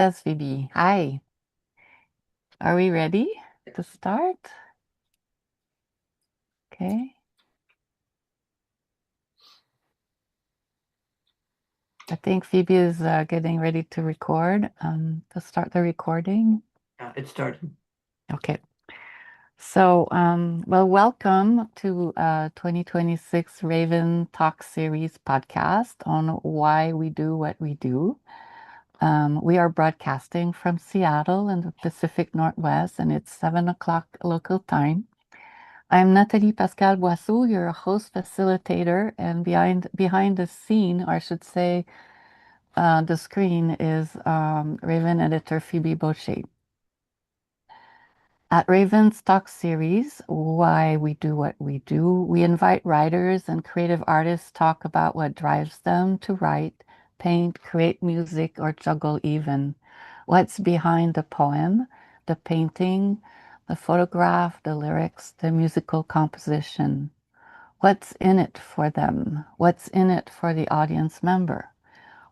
Yes, Phoebe. Hi. Are we ready to start? Okay. I think Phoebe is getting ready to record, to start the recording. Yeah, it started. Okay. So, well, welcome to 2026 Raven Talk Series podcast on why we do what we do. We are broadcasting from Seattle in the Pacific Northwest, and it's 7 o'clock local time. I'm Nathalie Pascal Boisseau, your host facilitator, and behind the scene, or I should say, the screen is Raven editor Phoebe Boucher. At Raven's Talk Series, Why We Do What We Do, we invite writers and creative artists talk about what drives them to write, paint, create music, or juggle even. What's behind the poem, the painting, the photograph, the lyrics, the musical composition. What's in it for them? What's in it for the audience member?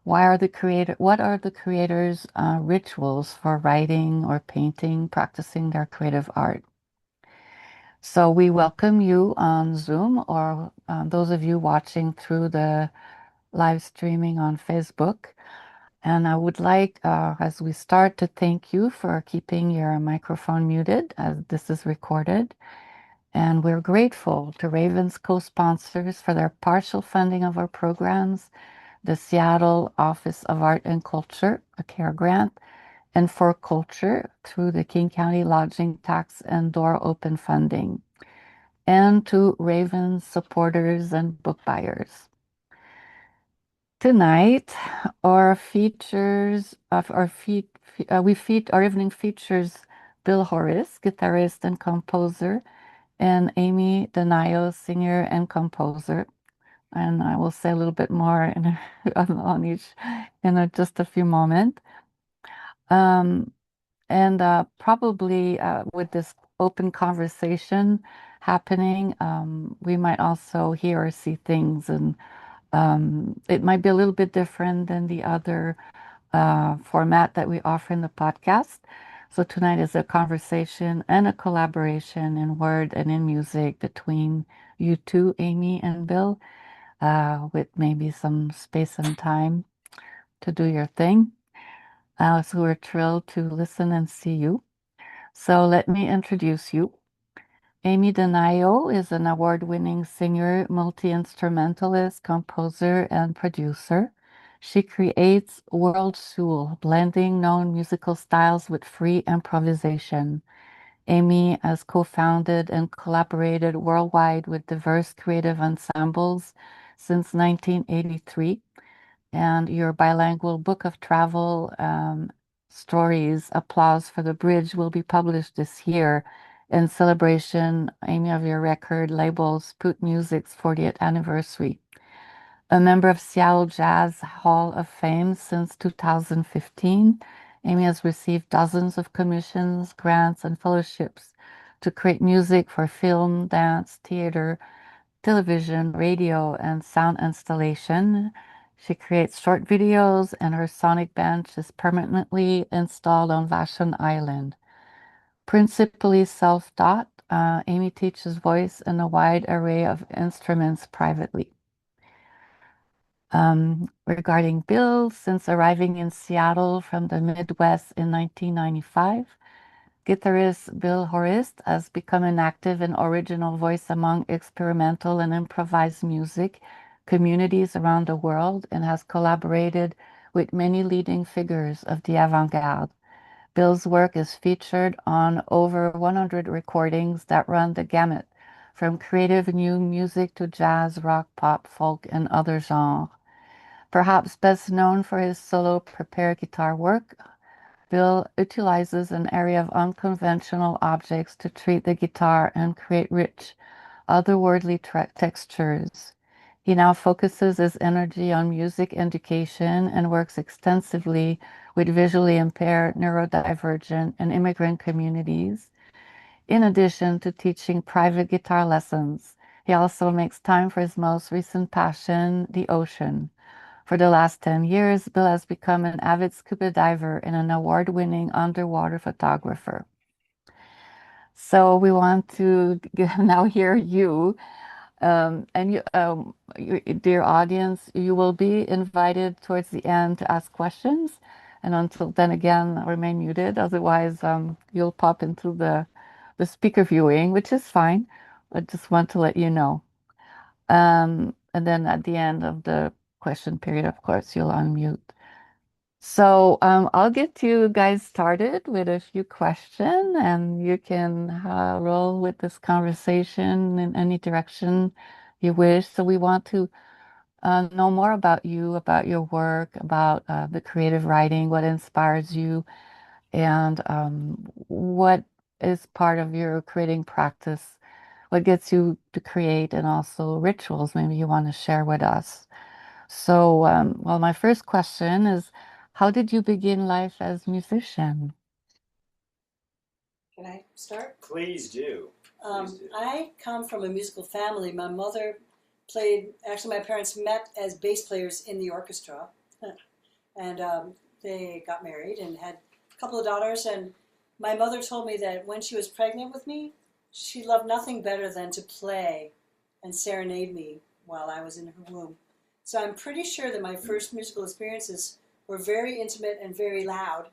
What are the creators' rituals for writing or painting, practicing their creative art? So we welcome you on Zoom or those of you watching through the live streaming on Facebook. And I would like, as we start, to thank you for keeping your microphone muted as this is recorded. And we're grateful to Raven's co-sponsors for their partial funding of our programs, the Seattle Office of Art and Culture, a CARE grant, and for culture through the King County Lodging Tax and Door Open funding, and to Raven's supporters and book buyers. Tonight, our features of our feed, we feed our evening features Bill Horist, guitarist and composer, and Amy Denio, singer and composer. And I will say a little bit more on each in just a few moments. Um, and probably with this open conversation happening, we might also hear or see things, and it might be a little bit different than the other format that we offer in the podcast. So tonight is a conversation and a collaboration in word and in music between you two, Amy and Bill, with maybe some space and time to do your thing. So we're thrilled to listen and see you. So let me introduce you. Amy Denio is an award-winning singer, multi-instrumentalist, composer, and producer. She creates world soul, blending known musical styles with free improvisation. Amy has co-founded and collaborated worldwide with diverse creative ensembles since 1983, and your bilingual book of travel stories, Applause for the Bridge, will be published this year in celebration, Amy, of your record label Spoot Music's 40th anniversary. A member of Seattle Jazz Hall of Fame since 2015, Amy has received dozens of commissions, grants, and fellowships to create music for film, dance, theater, television, radio, and sound installation. She creates short videos, and her sonic bench is permanently installed on Vashon Island. Principally self-taught, Amy teaches voice in a wide array of instruments privately. Regarding Bill, since arriving in Seattle from the Midwest in 1995, guitarist Bill Horist has become an active and original voice among experimental and improvised music communities around the world and has collaborated with many leading figures of the avant-garde. Bill's work is featured on over 100 recordings that run the gamut from creative new music to jazz, rock, pop, folk, and other genres. Perhaps best known for his solo prepared guitar work, Bill utilizes an array of unconventional objects to treat the guitar and create rich, otherworldly textures. He now focuses his energy on music education and works extensively with visually impaired, neurodivergent, and immigrant communities. In addition to teaching private guitar lessons, he also makes time for his most recent passion, the ocean. For the last 10 years, Bill has become an avid scuba diver and an award-winning underwater photographer. So we want to now hear you. And dear audience, you will be invited towards the end to ask questions. And until then, again, remain muted. Otherwise, you'll pop into the speaker viewing, which is fine. I just want to let you know. And then at the end of the question period, of course, you'll unmute. So I'll get you guys started with a few questions, and you can roll with this conversation in any direction you wish. So we want to know more about you, about your work, about the creative writing, what inspires you, and what is part of your creating practice, what gets you to create, and also rituals maybe you want to share with us. So, well, my first question is, how did you begin life as musician? Can I start? Please do. I come from a musical family. My mother played, actually, my parents met as bass players in the orchestra. And they got married and had a couple of daughters. And my mother told me that when she was pregnant with me, she loved nothing better than to play and serenade me while I was in her womb. So I'm pretty sure that my first musical experiences were very intimate and very loud,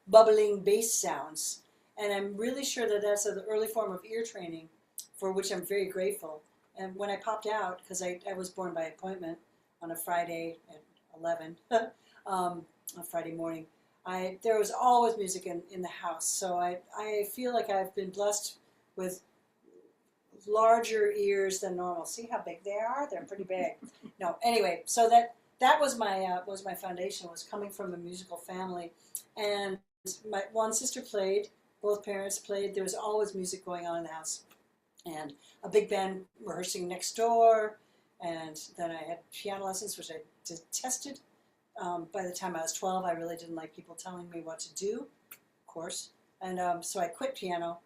bubbling bass sounds. And I'm really sure that that's an early form of ear training, for which I'm very grateful. And when I popped out, because I was born by appointment on a Friday at 11, on Friday morning, there was always music in the house. So I feel like I've been blessed with larger ears than normal. See how big they are? They're pretty big. No, anyway, so that was my foundation, was coming from a musical family. And my one sister played, both parents played. There was always music going on in the house. And a big band rehearsing next door. And then I had piano lessons, which I detested. By the time I was 12, I really didn't like people telling me what to do, of course. And so I quit piano.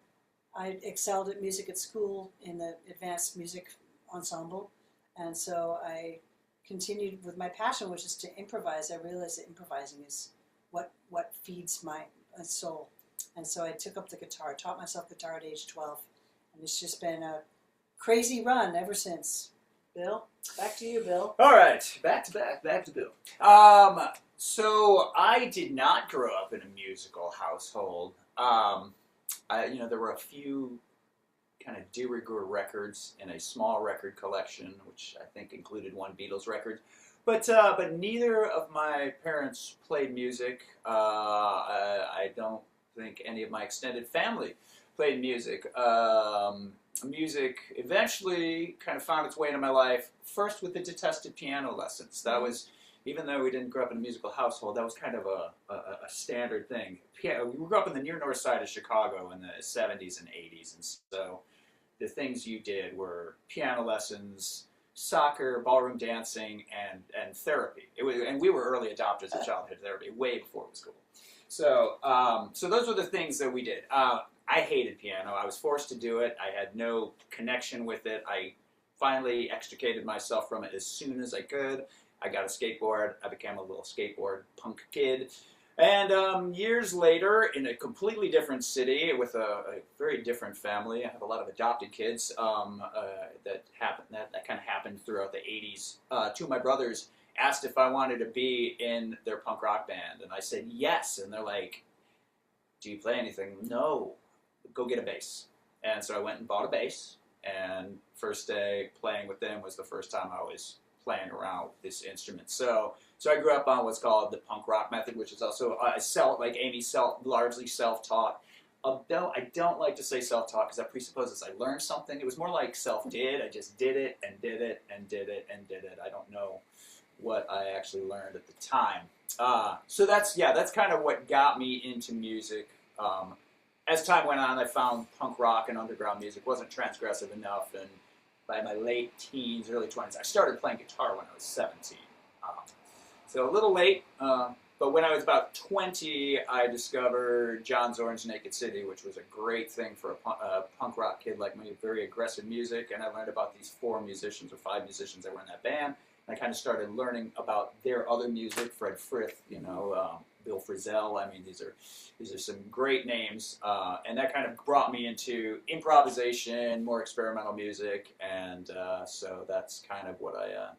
I excelled at music at school in the advanced music ensemble. And so I continued with my passion, which is to improvise. I realized that improvising is what feeds my soul. And so I took up the guitar, taught myself guitar at age 12. And it's just been a crazy run ever since. Bill, back to you, Bill. All right, back to Bill. So I did not grow up in a musical household. There were a few kind of de rigueur records in a small record collection, which I think included one Beatles record. But neither of my parents played music. I don't think any of my extended family played music. Music eventually kind of found its way into my life, first with the detested piano lessons. That was, even though we didn't grow up in a musical household, that was kind of a standard thing. We grew up in the near north side of Chicago in the 70s and 80s, and so the things you did were piano lessons, soccer, ballroom dancing, and therapy. And we were early adopters of childhood therapy, way before it was cool. So those were the things that we did. I hated piano. I was forced to do it. I had no connection with it. I finally extricated myself from it as soon as I could. I got a skateboard. I became a little skateboard punk kid. And years later, in a completely different city with a very different family, I have a lot of adopted kids. That kind of happened throughout the 80s. Two of my brothers asked if I wanted to be in their punk rock band, and I said yes. And they're like, "Do you play anything?" "No." "Go get a bass." And so I went and bought a bass, and first day playing with them was the first time I was playing around with this instrument. So I grew up on what's called the punk rock method, which is also like Amy, largely self-taught. Although I don't like to say self-taught because that presupposes I learned something. It was more like self-did. I just did it and did it and did it and did it. I don't know what I actually learned at the time. So that's kind of what got me into music. As time went on, I found punk rock and underground music wasn't transgressive enough, and by my late teens, early 20s, I started playing guitar when I was 17. So a little late, but when I was about 20, I discovered John Zorn's Naked City, which was a great thing for a punk rock kid like me, very aggressive music, and I learned about these 4 musicians or 5 musicians that were in that band, I kind of started learning about their other music, Fred Frith, Bill Frisell. I mean, these are some great names, and that kind of brought me into improvisation, more experimental music, and so that's kind of what I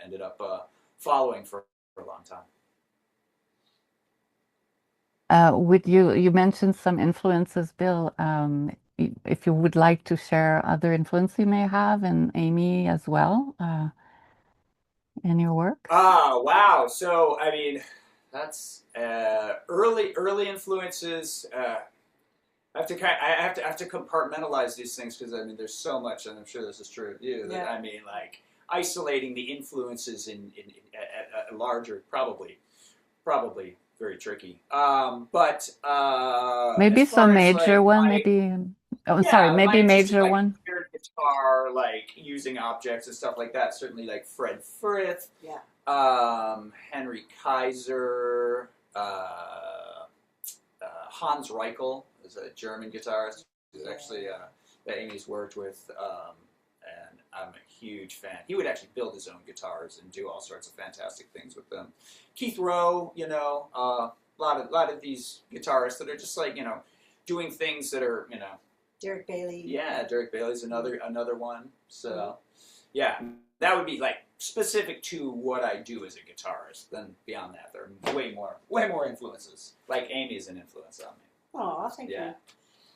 ended up following for a long time. Would you mentioned some influences, Bill. If you would like to share other influence you may have, and Amy as well, in your work. Ah, wow. So, I mean, that's early influences. I have to compartmentalize these things because I mean, there's so much, and I'm sure this is true of you. That Yeah. I mean, like isolating the influences at larger, probably very tricky. But Maybe as far some as major like one, my maybe. Oh, sorry, yeah, my maybe interest in major like one. weird guitar, like using objects and stuff like that. Certainly, like Fred Frith, Yeah. Henry Kaiser, Hans Reichel is a German guitarist who's actually that Amy's worked with, and I'm a huge fan. He would actually build his own guitars and do all sorts of fantastic things with them. Keith Rowe, a lot of these guitarists that are just like doing things that are Derek Bailey. yeah, Derek Bailey's another one. So yeah, that would be like specific to what I do as a guitarist. Then beyond that, there are way more influences. Like Amy is an influence on me. Oh, thank Yeah. you.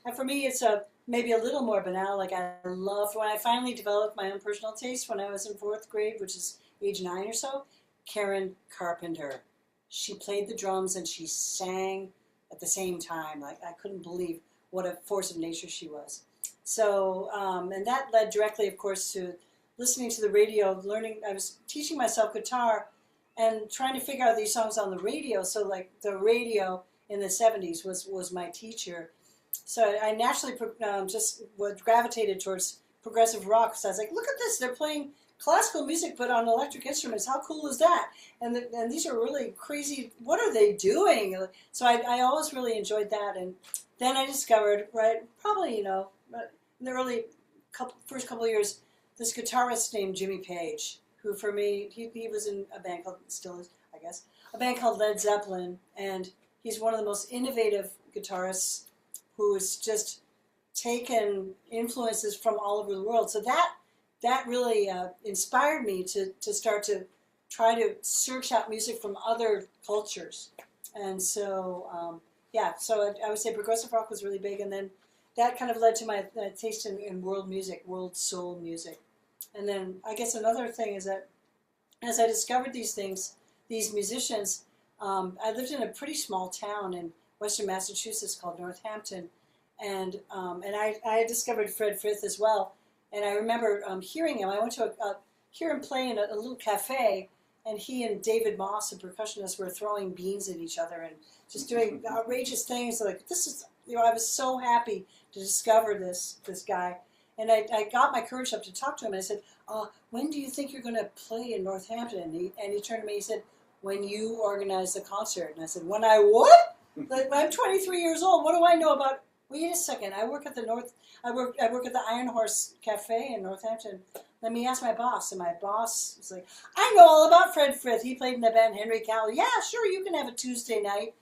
And for me, it's maybe a little more banal. Like I love when I finally developed my own personal taste when I was in 4th grade, which is age 9 or so. Karen Carpenter. She played the drums and she sang at the same time. Like I couldn't believe what a force of nature she was. So, and that led directly, of course, to listening to the radio, learning. I was teaching myself guitar and trying to figure out these songs on the radio. So, like the radio in the 70s was my teacher. So I naturally just gravitated towards progressive rock. So I was like, look at this, they're playing classical music but on electric instruments. How cool is that? And these are really crazy. What are they doing? So I always really enjoyed that. And then I discovered, right, probably, in the first couple of years, this guitarist named Jimmy Page, who for me, he was in a band called, still is, I guess, a band called Led Zeppelin. And he's one of the most innovative guitarists who has just taken influences from all over the world. So that really inspired me to start to try to search out music from other cultures. And so, so I would say progressive rock was really big. And then that kind of led to my taste in world music, world soul music. And then I guess another thing is that as I discovered these things, these musicians, I lived in a pretty small town in Western Massachusetts called Northampton. And I discovered Fred Frith as well. And I remember hearing him. I went to hear him play in a little cafe, and he and David Moss, a percussionist, were throwing beans at each other and just doing outrageous things. Like this is, I was so happy to discover this guy, and I got my courage up to talk to him. And I said, "When do you think you're going to play in Northampton?" And he turned to me. He said, "When you organize the concert." And I said, "When I what? Like, I'm 23 years old. What do I know about?" Wait a second. I work at the I work at the Iron Horse Cafe in Northampton. Let me ask my boss. And my boss was like, I know all about Fred Frith. He played in the band Henry Cowell. Yeah, sure, you can have a Tuesday night.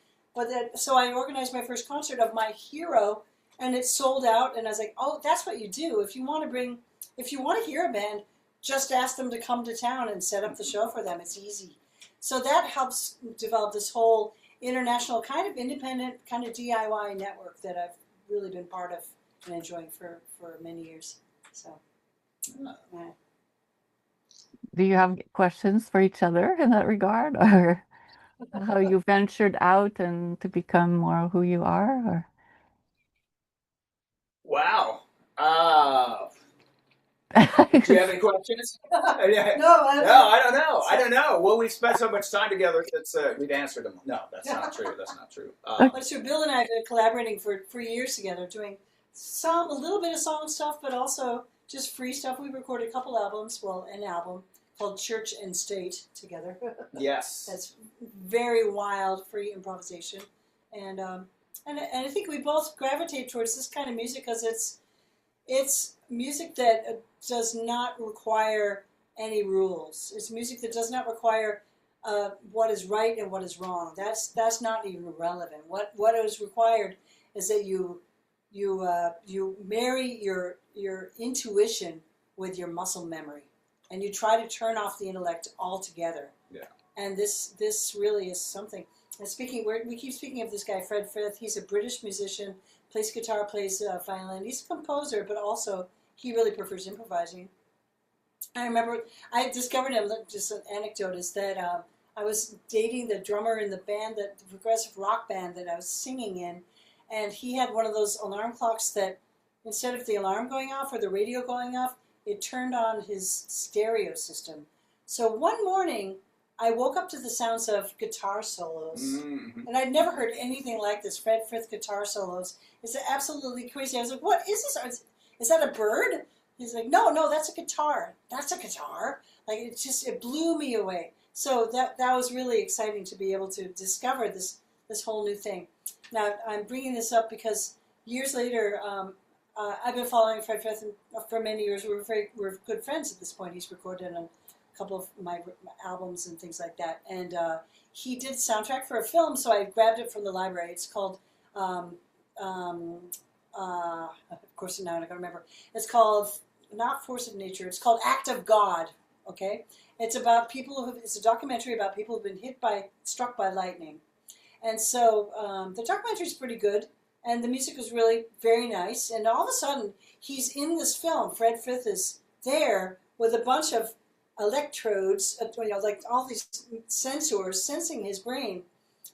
So I organized my first concert of my hero, and it sold out. And I was like, oh, that's what you do. If you want to hear a band, just ask them to come to town and set up the show for them. It's easy. So that helps develop this whole international kind of independent kind of DIY network that I've really been part of and enjoying for many years. So, yeah. Do you have questions for each other in that regard, or how you ventured out and to become more who you are? Or Wow. Do you have any questions? No, I don't know. I don't know. Well, we've spent so much time together that we've answered them. No, that's not true. That's not true. But so Bill and I have been collaborating for years together, doing a little bit of song stuff, but also just free stuff. We recorded a couple albums, an album called Church and State together. Yes. That's very wild, free improvisation, and I think we both gravitate towards this kind of music because it's music that does not require any rules. It's music that does not require what is right and what is wrong. That's not even relevant. What is required is that you marry your intuition with your muscle memory, and you try to turn off the intellect altogether. Yeah. And this really is something. And we keep speaking of this guy Fred Frith. He's a British musician, plays guitar, plays violin. He's a composer, but also he really prefers improvising. I remember I discovered him. Just an anecdote is that I was dating the drummer in the band, the progressive rock band that I was singing in, and he had one of those alarm clocks that instead of the alarm going off or the radio going off, it turned on his stereo system. So one morning, I woke up to the sounds of guitar solos, and I'd never heard anything like this. Fred Frith guitar solos. It's absolutely crazy. I was like, "What is this? Is that a bird?" He's like, "No, that's a guitar. That's a guitar." Like it blew me away. So that was really exciting to be able to discover this whole new thing. Now I'm bringing this up because years later, I've been following Fred Frith for many years. We're good friends at this point. He's recorded on a couple of my albums and things like that. And he did soundtrack for a film, so I grabbed it from the library. It's called, of course now I don't remember. It's called, not Force of Nature, it's called Act of God, okay? It's about it's a documentary about people who've been struck by lightning. And so the documentary is pretty good, and the music was really very nice. And all of a sudden, he's in this film. Fred Frith is there with a bunch of electrodes, like all these sensors sensing his brain,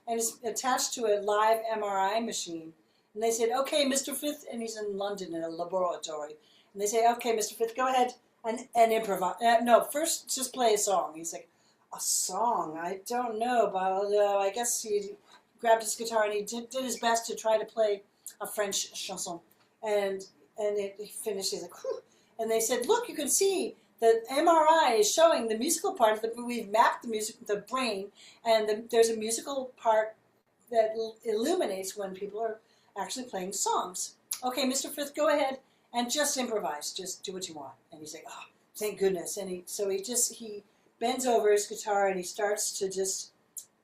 and it's attached to a live MRI machine. And they said, "Okay, Mr. Frith," and he's in London in a laboratory. And they say, "Okay, Mr. Frith, go ahead and improvise. No, first just play a song." He's like, "A song? I don't know, but I guess he grabbed his guitar and he did his best to try to play a French chanson." And he finished. He's like, "Whew." And they said, "Look, you can see the MRI is showing the musical part of we've mapped the brain, and there's a musical part that illuminates when people are actually playing songs. Okay, Mr. Frith, go ahead and just improvise. Just do what you want." And he's like, "Oh, thank goodness." And he bends over his guitar and he starts to just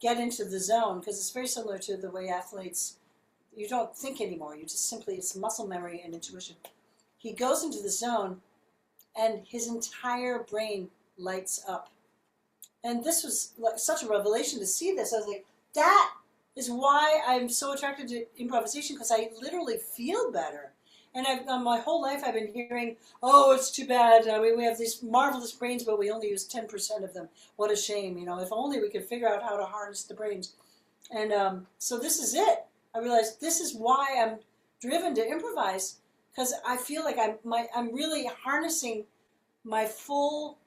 get into the zone, because it's very similar to the way athletes, you don't think anymore. You just simply, it's muscle memory and intuition. He goes into the zone and his entire brain lights up. And this was like such a revelation to see this. I was like, that is why I'm so attracted to improvisation, because I literally feel better. And my whole life I've been hearing, "Oh, it's too bad. I mean, we have these marvelous brains, but we only use 10% of them. What a shame. If only we could figure out how to harness the brains." And so this is it. I realized this is why I'm driven to improvise, because I feel like I'm really harnessing my full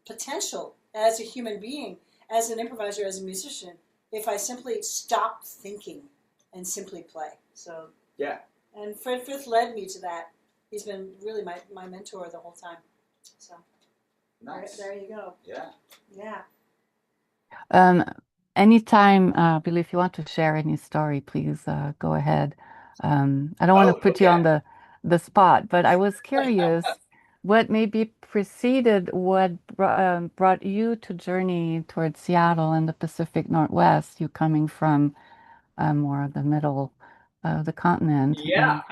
potential as a human being, as an improviser, as a musician, if I simply stop thinking and simply play. So yeah. And Fred Frith led me to that. He's been really my mentor the whole time. So Nice. there you go. Yeah. Yeah. Anytime, Bill, if you want to share any story, please go ahead. I don't want to put you on the spot, but I was curious what maybe preceded what brought you to journey towards Seattle and the Pacific Northwest, you coming from more of the middle of the continent. Yeah.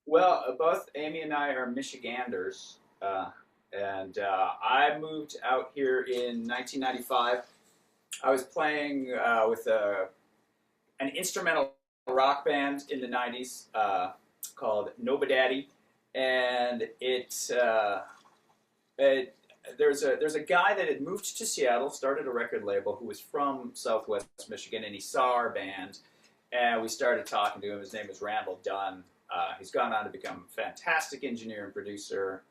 Well, both Amy and I are Michiganders, and I moved out here in 1995. I was playing with an instrumental rock band in the 90s called Nobodaddy, and there's a guy that had moved to Seattle, started a record label, who was from Southwest Michigan, and he saw our band, and we started talking to him. His name is Randall Dunn. He's gone on to become a fantastic engineer and producer,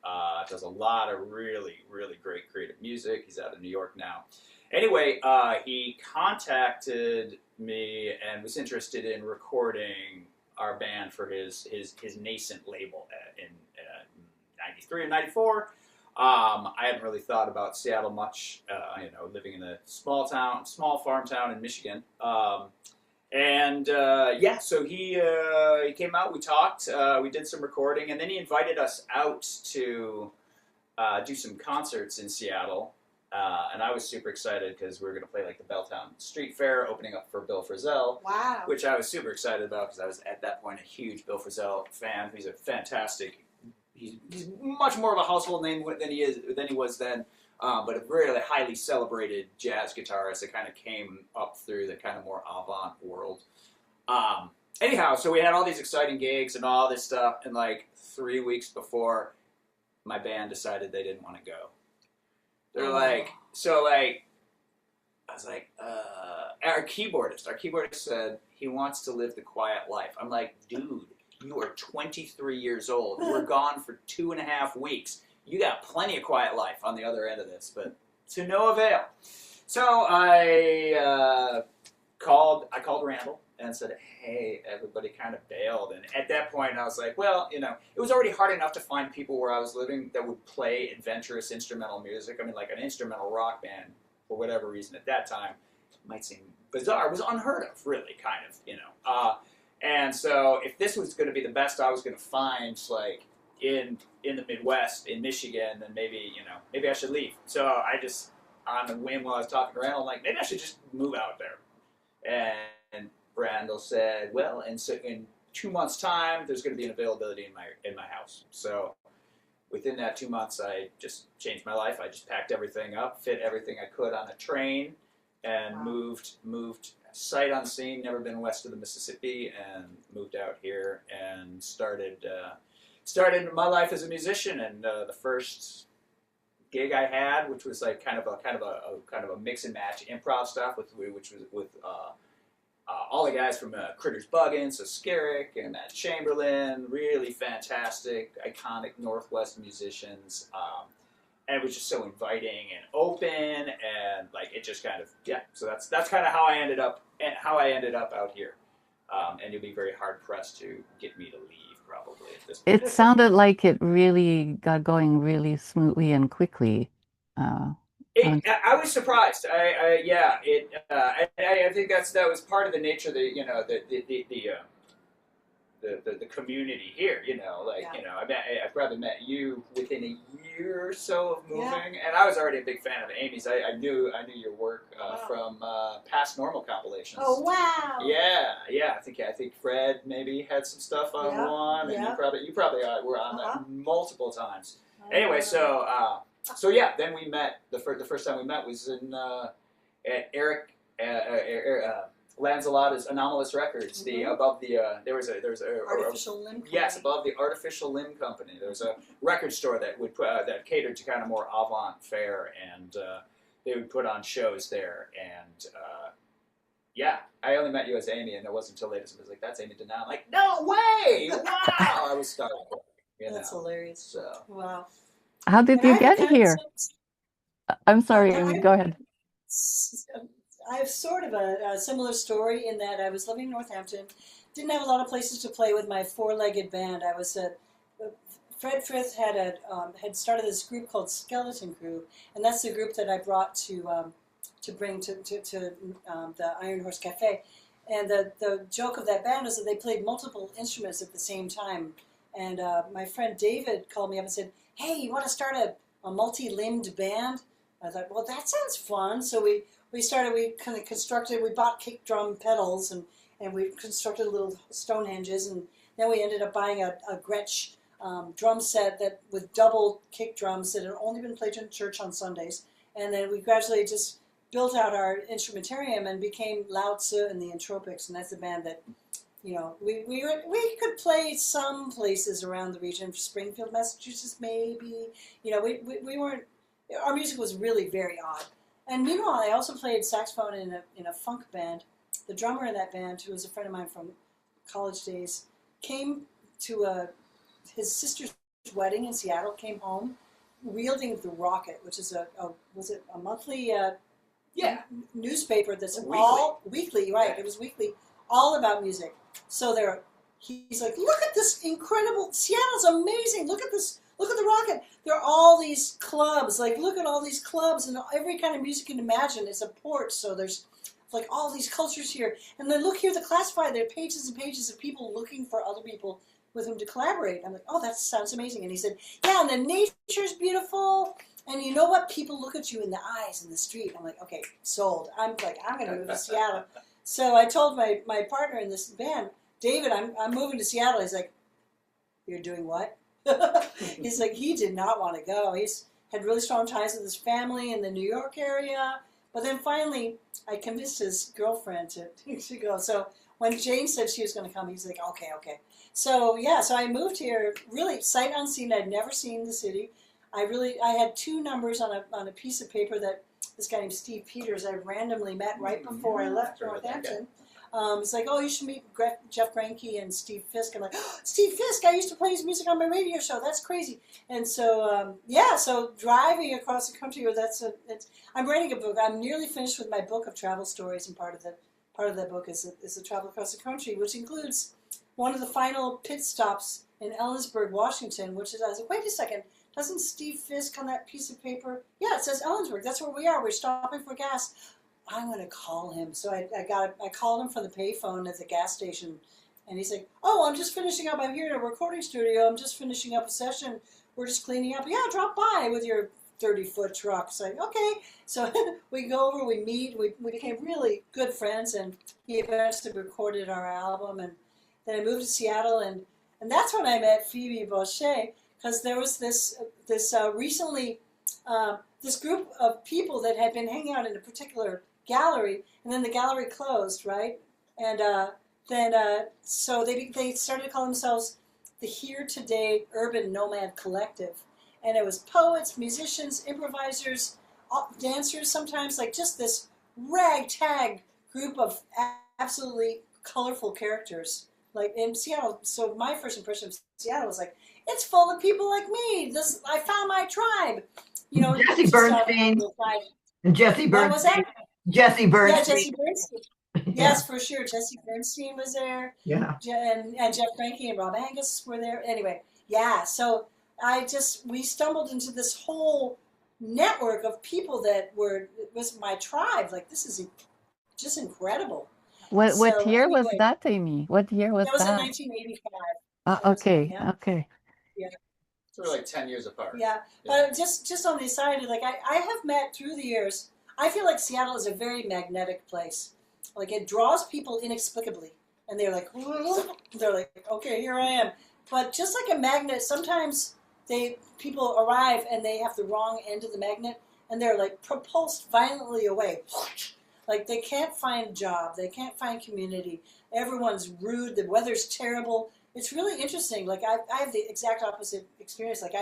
does a lot of really, really great creative music. He's out of New York now. Anyway, he contacted me and was interested in recording our band for his nascent label in 93 and 94. I hadn't really thought about Seattle much, living in a small farm town in Michigan. So he came out, we talked, we did some recording, and then he invited us out to do some concerts in Seattle. And I was super excited because we were going to play like the Belltown Street Fair, opening up for Bill Frisell. Wow. Which I was super excited about because I was at that point a huge Bill Frisell fan. He's a fantastic. He's much more of a household name than he was then, but a really highly celebrated jazz guitarist that kind of came up through the kind of more avant world. Anyhow, so we had all these exciting gigs and all this stuff, and like 3 weeks before, my band decided they didn't want to go. They're like, I was like, our keyboardist said he wants to live the quiet life. I'm like, dude, you are 23 years old. We're gone for 2.5 weeks. You got plenty of quiet life on the other end of this, but to no avail. So I called Randall and said, hey, everybody kind of bailed. And at that point, I was like, well, it was already hard enough to find people where I was living that would play adventurous instrumental music. I mean, like an instrumental rock band, for whatever reason at that time, might seem bizarre. It was unheard of, really, kind of, And so if this was going to be the best I was going to find, like, in the Midwest, in Michigan, then maybe I should leave. So I just, on the whim while I was talking to Randall, I'm like, maybe I should just move out there. And Randall said, well, in 2 months' time, there's going to be an availability in my house. So within that 2 months, I just changed my life. I just packed everything up, fit everything I could on a train, and moved sight unseen, never been west of the Mississippi, and moved out here and started my life as a musician. And the first gig I had, which was like kind of a mix and match improv stuff, which was with all the guys from Critters Buggin', so Skerrick and Matt Chamberlain, really fantastic, iconic Northwest musicians. And it was just so inviting and open, and like it just kind of So that's kind of how I ended up out here. And you'll be very hard pressed to get me to leave probably at this point. It sounded like it really got going really smoothly and quickly. I was surprised. I think that was part of the nature of the community here. I've probably met you within a year or so of moving, and I was already a big fan of Amy's. I knew your work from past Normal compilations. Oh wow! Yeah. I think Fred maybe had some stuff on one, and you probably were on that multiple times. Anyway, so yeah, then we met. The first time we met was at Eric Lanzalotta's Anomalous Records. There was a Artificial Limb Company. Yes, above the Artificial Limb Company. There was a record store that would that catered to kind of more avant fare, and they would put on shows there. And I only met you as Amy, and it wasn't until later. So I was like, "That's Amy Denio." I'm like, "No way! Wow!" I was startled. That's hilarious. So. Wow. How did you get here? I'm sorry, Amy, go ahead. I have sort of a similar story in that I was living in Northampton, didn't have a lot of places to play with my four-legged band. I was Fred Frith had started this group called Skeleton Crew, and that's the group that I brought to bring to the Iron Horse Cafe. And the joke of that band was that they played multiple instruments at the same time. And my friend David called me up and said, hey, you want to start a multi-limbed band? I thought, well, that sounds fun. So we bought kick drum pedals and we constructed little Stonehenges, and then we ended up buying a Gretsch drum set with double kick drums that had only been played in church on Sundays. And then we gradually just built out our instrumentarium and became Lao Tzu and the Entropics, and that's the band that, we could play some places around the region, Springfield, Massachusetts, maybe. We weren't. Our music was really very odd. And meanwhile, I also played saxophone in a funk band. The drummer in that band, who was a friend of mine from college days, came to his sister's wedding in Seattle. Came home wielding the Rocket, which is a monthly newspaper that's all weekly. Right, yeah. It was weekly, all about music. So he's like, look at this incredible, Seattle's amazing. Look at this. Look at the Rocket. There are all these clubs. Like, look at all these clubs, and every kind of music you can imagine. It's a port, so there's like all these cultures here. And then look here, the classified. There are pages and pages of people looking for other people with him to collaborate. I'm like, oh, that sounds amazing. And he said, yeah, and the nature's beautiful. And you know what? People look at you in the eyes in the street. I'm like, okay, sold. I'm like, I'm going to move to Seattle. So I told my partner in this band, David, I'm moving to Seattle. He's like, you're doing what? He's like, he did not want to go. He's had really strong ties with his family in the New York area. But then finally, I convinced his girlfriend to go. So when Jane said she was going to come, he's like, okay. So yeah, so I moved here really sight unseen. I'd never seen the city. I had 2 numbers on a piece of paper that this guy named Steve Peters I randomly met right before I left Northampton. It's like, oh, you should meet Jeff Granke and Steve Fisk. I'm like, oh, Steve Fisk, I used to play his music on my radio show. That's crazy. And so, so driving across the country, I'm writing a book. I'm nearly finished with my book of travel stories, and part of the book is a travel across the country, which includes one of the final pit stops in Ellensburg, Washington, which is, I was like, wait a second, doesn't Steve Fisk on that piece of paper? Yeah, it says Ellensburg. That's where we are. We're stopping for gas. I'm going to call him. So I called him from the payphone at the gas station, and he's like, oh, I'm just finishing up. I'm here in a recording studio. I'm just finishing up a session. We're just cleaning up. Yeah, drop by with your 30-foot truck. So okay. So we go over, we meet, we became really good friends, and he eventually recorded our album. And then I moved to Seattle, and that's when I met Phoebe Baucher, because there was this recently this group of people that had been hanging out in a particular gallery, and then the gallery closed, right? And so they started to call themselves the Here Today Urban Nomad Collective, and it was poets, musicians, improvisers, dancers, sometimes, like just this ragtag group of absolutely colorful characters, like in Seattle. So my first impression of Seattle was like, it's full of people like me. I found my tribe. You know, Jesse Bernstein. Jesse What was that? Bernstein. Jesse Yeah, Bernstein. Jesse Bernstein. Yeah. Yes, for sure. Jesse Bernstein was there. Yeah. And Jeff Franke and Rob Angus were there. Anyway, yeah. So we stumbled into this whole network of people that was my tribe. Like, this is just incredible. What year was that, Amy? What year was that? that? In 1985. Okay, yeah. okay. Yeah. So we're like 10 years apart. Yeah, but just on the side, like I have met through the years, I feel like Seattle is a very magnetic place. Like, it draws people inexplicably, and they're like, okay, here I am. But just like a magnet, sometimes people arrive and they have the wrong end of the magnet, and they're like propulsed violently away. Like, they can't find a job, they can't find community. Everyone's rude, the weather's terrible. It's really interesting. Like, I have the exact opposite experience. Like,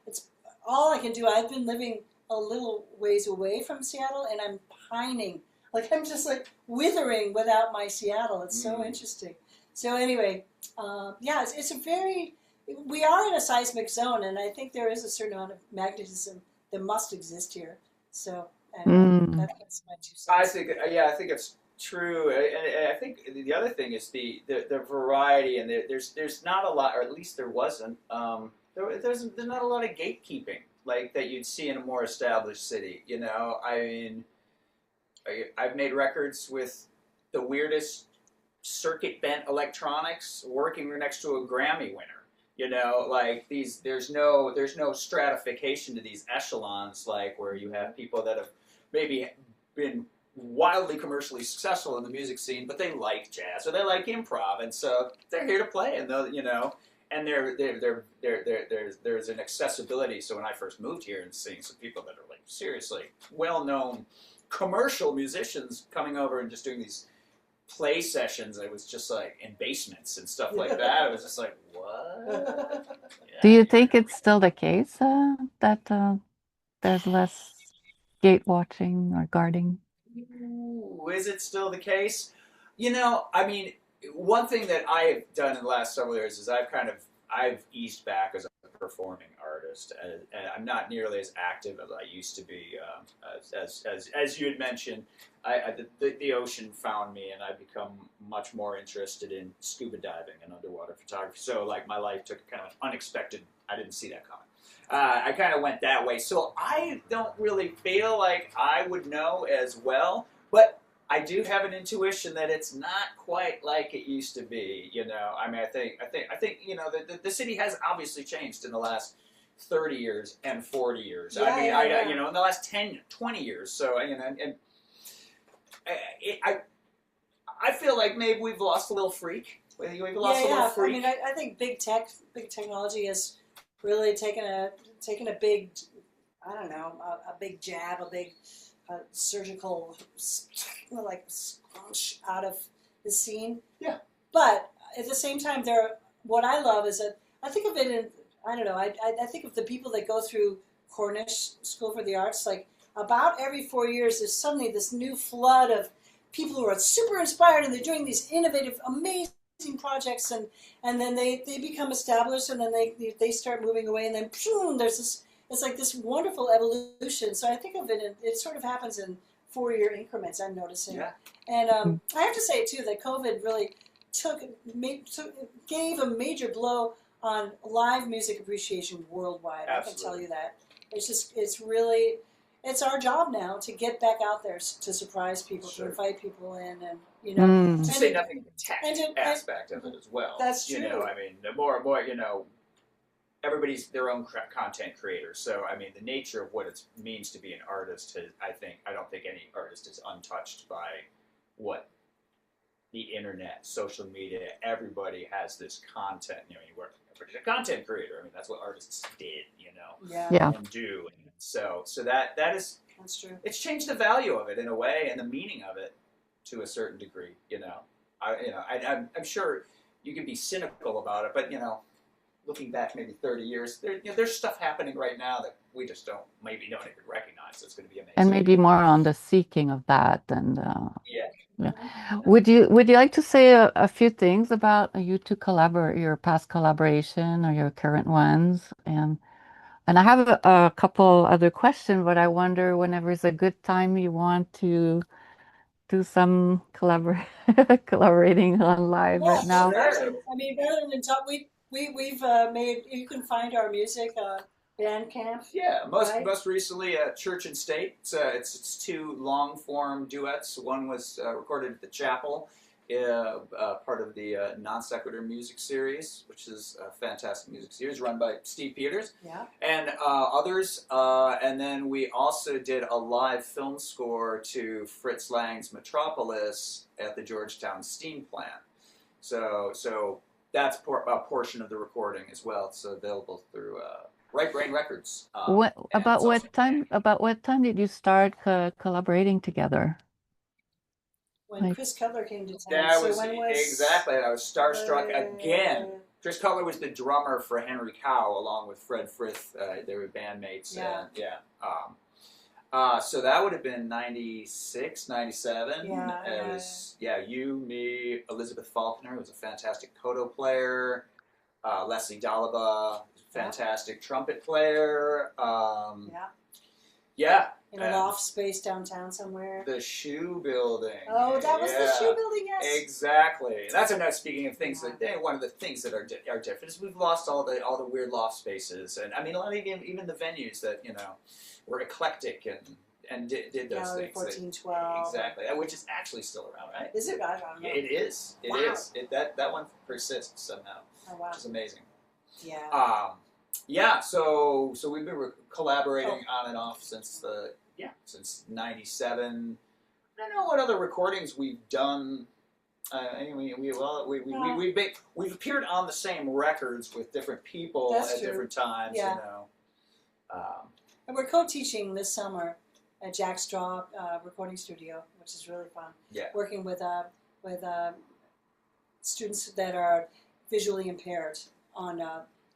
it's all I can do. I've been living a little ways away from Seattle, and I'm pining. Like, I'm just like withering without my Seattle. It's so interesting. So anyway, it's a we are in a seismic zone, and I think there is a certain amount of magnetism that must exist here. So that's my 2 cents. I think it's true, and I think the other thing is the variety, and there's not a lot, or at least there wasn't. There's not a lot of gatekeeping like that you'd see in a more established city. You know, I mean, I've made records with the weirdest circuit bent electronics, working next to a Grammy winner. You know, like there's no stratification to these echelons, like where you have people that have maybe been wildly commercially successful in the music scene, but they like jazz or they like improv, and so they're here to play, and and there's an accessibility. So when I first moved here and seeing some people that are like seriously well-known commercial musicians coming over and just doing these play sessions, I was just like in basements and stuff like that. I was just like, what? Yeah. Do you think it's still the case that there's less gate watching or guarding? Ooh, is it still the case? You know, I mean, one thing that I've done in the last several years is I've eased back as a performing artist, and I'm not nearly as active as I used to be. As you had mentioned, the ocean found me, and I've become much more interested in scuba diving and underwater photography. So, like, my life took kind of an unexpected. I didn't see that coming. I kind of went that way. So I don't really feel like I would know as well. But I do have an intuition that it's not quite like it used to be. You know, I mean, I think you know, the city has obviously changed in the last 30 years and 40 years. Yeah, I mean, yeah, yeah. you know, in the last 10, 20 years. So, you know, and I, I feel like maybe we've lost a little freak. We've lost Yeah, a little yeah. I freak. mean, I think big technology has really taken a big, I don't know, a big jab, a big surgical like squash out of the scene. Yeah. But at the same time, what I love is that I think of it in, I don't know, I think of the people that go through Cornish School for the Arts, like about every 4 years, there's suddenly this new flood of people who are super inspired and they're doing these innovative, amazing projects, and then they become established, and then they start moving away, and then boom, there's this, it's like this wonderful evolution. So I think of it, it sort of happens in 4-year increments, I'm noticing. Yeah. And I have to say too that COVID really gave a major blow on live music appreciation worldwide. Absolutely. I can tell you that. It's our job now to get back out there to surprise people, Sure. to invite people in, and you know. To say nothing of the tech and- aspect of it as well. That's You true. know, I mean, the more, you know, everybody's their own content creator. So, I mean, the nature of what it means to be an artist, I don't think any artist is untouched by what the internet, social media, everybody has this content. You know, everybody's a content creator. I mean, that's what artists did, you know, Yeah. and do. And so that is, That's true. it's changed the value of it in a way and the meaning of it to a certain degree. You know, I'm sure you can be cynical about it, but you know, looking back maybe 30 years, there's stuff happening right now that we just don't even recognize. It's going to be amazing. And maybe more on the seeking of that. And Yeah. would you like to say a few things about you two your past collaboration or your current ones? And I have a couple other questions, but I wonder whenever is a good time you want to do some collaborating on live Yeah, right now. definitely. I mean, rather than talk, we've made. You can find our music Bandcamp. Yeah, Right. most recently, Church and State. It's two long form duets. One was recorded at the chapel, part of the Non Sequitur music series, which is a fantastic music series run by Steve Peters. Yeah. And others. And then we also did a live film score to Fritz Lang's Metropolis at the Georgetown Steam Plant. So that's a portion of the recording as well. It's available through Right Brain Records. About what time did you start collaborating together? When Chris Cutler came to town. That So was when was exactly. I was starstruck again. Chris Cutler was the drummer for Henry Cow, along with Fred Frith. They were bandmates. Yeah. So that would have been 96, 97. Yeah, It was you, me, Elizabeth Faulkner, who was a fantastic koto player. Leslie Dalaba, fantastic trumpet player. In a loft space downtown somewhere. The Shoe Building. Oh, that was the Shoe Building, yes. Exactly. That's speaking of things that one of the things that are different is we've lost all the weird loft spaces, and I mean even the venues that were eclectic and did those Gallery things. 1412. Exactly, which is actually still around, right? Is it? I don't know. It is. It Wow. is. That one persists somehow. Oh wow. Which is amazing. Yeah. So we've been collaborating on and off since 97. I don't know what other recordings we've done. We've appeared on the same records with different people That's at true. different times. Yeah. You know. And we're co-teaching this summer at Jack Straw Recording Studio, which is really fun. Yeah. Working with students that are visually impaired on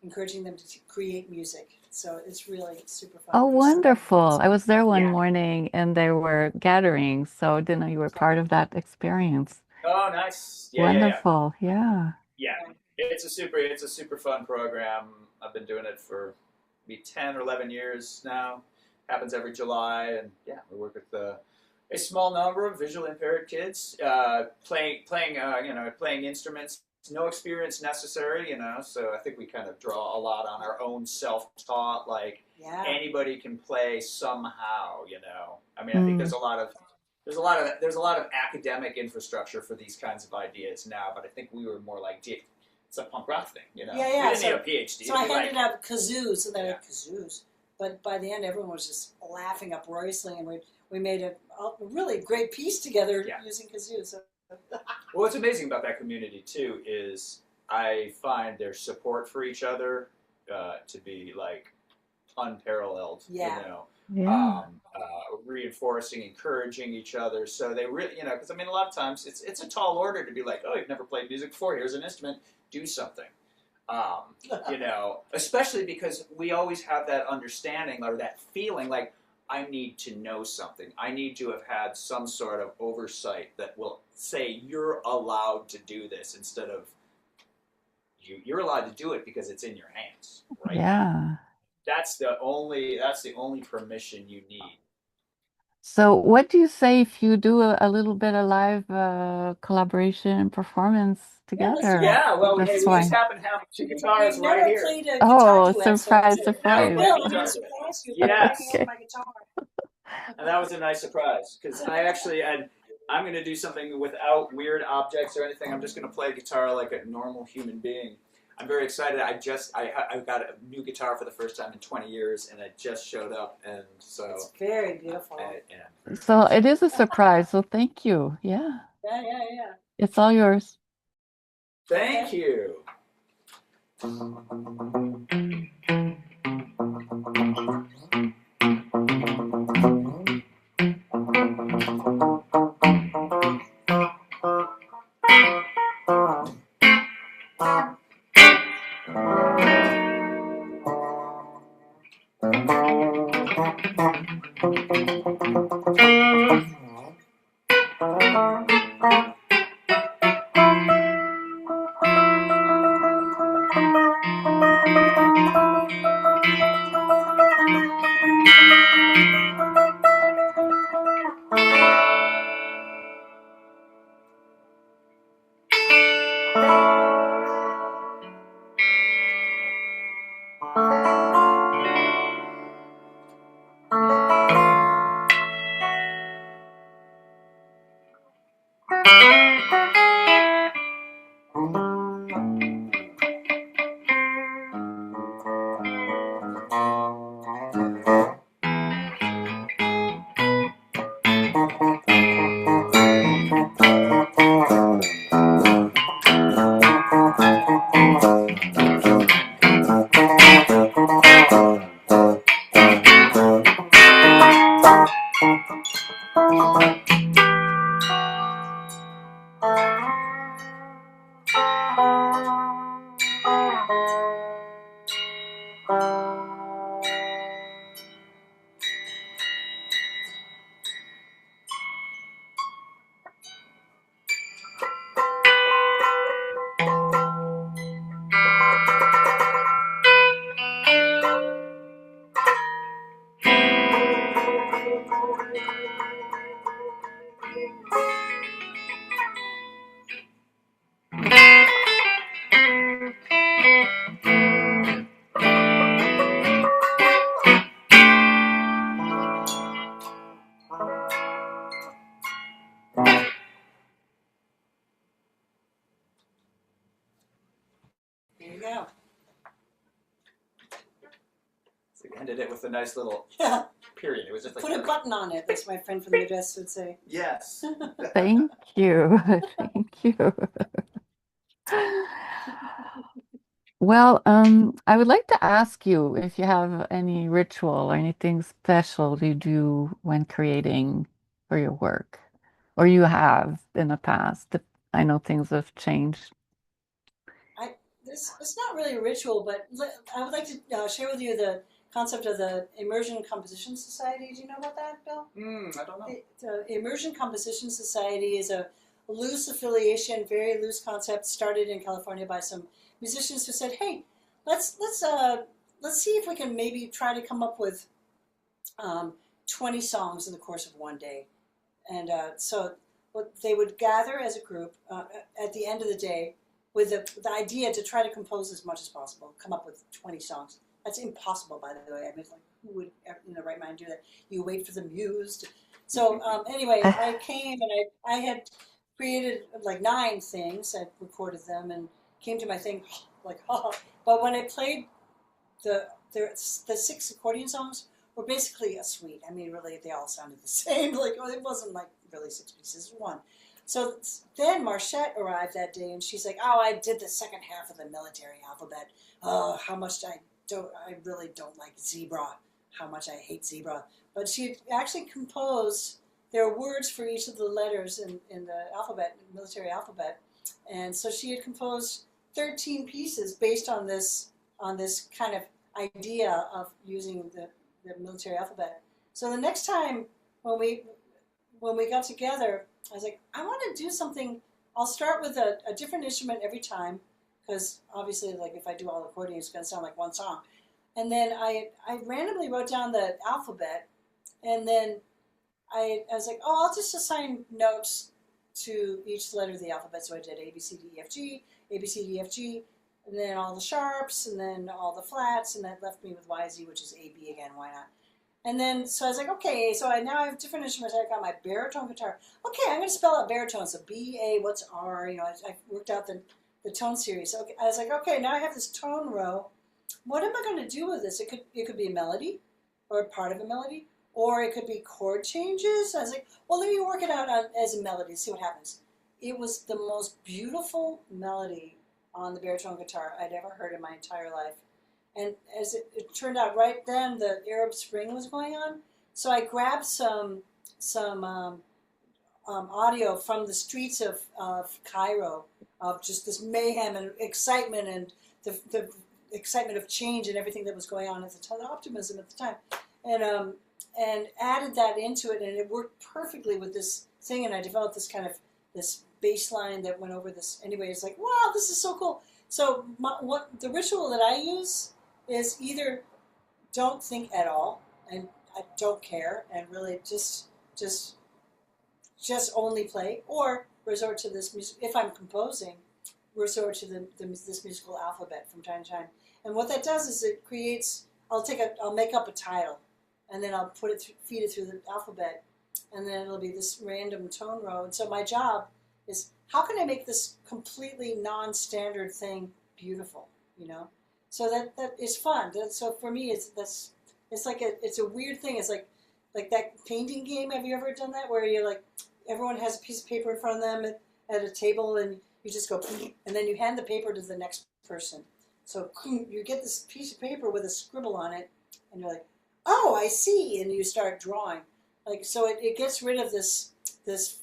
encouraging them to create music. So it's really super fun. Oh, wonderful. I was there one Yeah. morning and there were gatherings, so I didn't know you were part of that experience. Oh, nice. Yeah. Wonderful. Yeah. It's a super fun program. I've been doing it for maybe 10 or 11 years now. Happens every July, and we work with a small number of visually impaired kids playing instruments. No experience necessary, so I think we kind of draw a lot on our own self-taught, like anybody can play somehow, I mean, I think there's a lot of there's a lot of academic infrastructure for these kinds of ideas now, but I think we were more like, it's a punk rock thing, you know. Yeah, yeah. We didn't need a PhD. So I handed out kazoos, and they're Yeah. like, kazoos. But by the end, everyone was just laughing uproariously, and we made a really great piece together using kazoos. So. Well, what's amazing about that community too is I find their support for each other to be like unparalleled. Yeah. You know, Yeah. reinforcing, encouraging each other. So they really, you know, because I mean, a lot of times it's a tall order to be like, oh, you've never played music before. Here's an instrument. Do something. You know, especially because we always have that understanding or that feeling like I need to know something. I need to have had some sort of oversight that will say you're allowed to do this instead of you're allowed to do it because it's in your hands, right? Yeah. That's the only permission you need. So what do you say if you do a little bit of live collaboration performance Yeah, let's do together? that. Yeah, well, This we just one. happen to have two guitars We've right never here. played a guitar Oh, duet, so surprise, hey, surprise. Bill, I'm going to surprise you by Yes. picking up my guitar. And that was a nice surprise because I'm going to do something without weird objects or anything. I'm just going to play guitar like a normal human being. I'm very excited. I got a new guitar for the first time in 20 years, and it just showed up, and so It's very beautiful. So it is a surprise. So thank you. Yeah. Yeah. It's all yours. Thank you. Here you go. So we ended it with a nice little period. It was just like Put a button on it, as my friend from the Midwest would say. yes. Thank you. Thank you. Well, I would like to ask you if you have any ritual or anything special you do when creating for your work, or you have in the past. I know things have changed. It's not really a ritual, but I would like to share with you the concept of the Immersion Composition Society. Do you know about that, Bill? I don't know. The Immersion Composition Society is a loose affiliation, very loose concept, started in California by some musicians who said, "Hey, let's see if we can maybe try to come up with 20 songs in the course of one day." And so they would gather as a group at the end of the day with the idea to try to compose as much as possible, come up with 20 songs. That's impossible, by the way. I mean, it's like, who would in their right mind do that? You wait for the muse So anyway, I came and I had created like 9 things. I recorded them and came to my thing like, oh. But when I played the 6 accordion songs were basically a suite. I mean, really, they all sounded the same. Like, oh, it wasn't like really 6 pieces, one. So then Marchette arrived that day, and she's like, "Oh, I did the second half of the military alphabet. Oh, how much I really don't like zebra. How much I hate zebra." But she actually composed. There are words for each of the letters in the alphabet, military alphabet, and so she had composed 13 pieces based on this kind of idea of using the military alphabet. So the next time when we when we got together, I was like, I want to do something. I'll start with a different instrument every time, because obviously, like if I do all accordion, it's going to sound like one song. And then I randomly wrote down the alphabet, and then I was like, oh, I'll just assign notes to each letter of the alphabet. So I did A, B, C, D, E, F, G, A, B, C, D, E, F, G, and then all the sharps, and then all the flats, and that left me with Y, Z, which is A, B again, why not? And then, so I was like, okay, so I now have different instruments. I got my baritone guitar. Okay, I'm going to spell out baritone. So B, A, what's R? You know, I worked out the tone series. So okay, I was like, okay, now I have this tone row. What am I going to do with this? It could be a melody, or part of a melody, or it could be chord changes. I was like, well, let me work it out as a melody, see what happens. It was the most beautiful melody on the baritone guitar I'd ever heard in my entire life. And as it turned out, right then the Arab Spring was going on, so I grabbed some audio from the streets of Cairo, of just this mayhem and excitement and the excitement of change and everything that was going on at the time, the optimism at the time, and added that into it, and it worked perfectly with this thing, and I developed this kind of this bass line that went over this. Anyway, it's like, wow, this is so cool. So what the ritual that I use is either don't think at all and I don't care and really just just only play, or resort to this music. If I'm composing, resort to this musical alphabet from time to time. And what that does is it creates. I'll make up a title, and then I'll feed it through the alphabet, and then it'll be this random tone row. And so my job is, how can I make this completely non-standard thing beautiful? You know, so that is fun. So for me, it's like it's a weird thing. It's like that painting game. Have you ever done that, where you're like, everyone has a piece of paper in front of them at a table, and you just go, and then you hand the paper to the next person. So you get this piece of paper with a scribble on it, and you're like, oh, I see, and you start drawing. Like, so it gets rid of this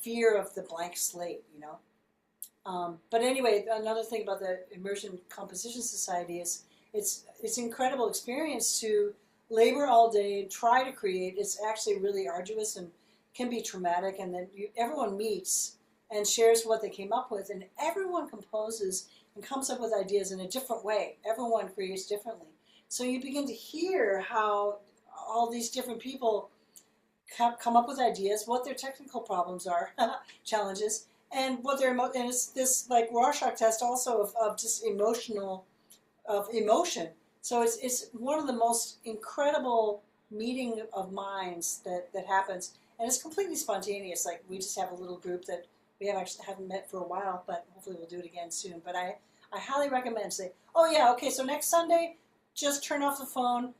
fear of the blank slate, you know. But anyway, another thing about the Immersion Composition Society is it's an incredible experience to labor all day, try to create. It's actually really arduous and can be traumatic, and then everyone meets and shares what they came up with, and everyone composes and comes up with ideas in a different way. Everyone creates differently. So you begin to hear how all these different people come up with ideas, what their technical problems are, challenges, and what their and it's this like Rorschach test also of just emotion. So it's one of the most incredible meeting of minds that happens, and it's completely spontaneous. Like, we just have a little group that we haven't met for a while, but hopefully we'll do it again soon. But I highly recommend, say, oh yeah, okay, so next Sunday, just turn off the phone,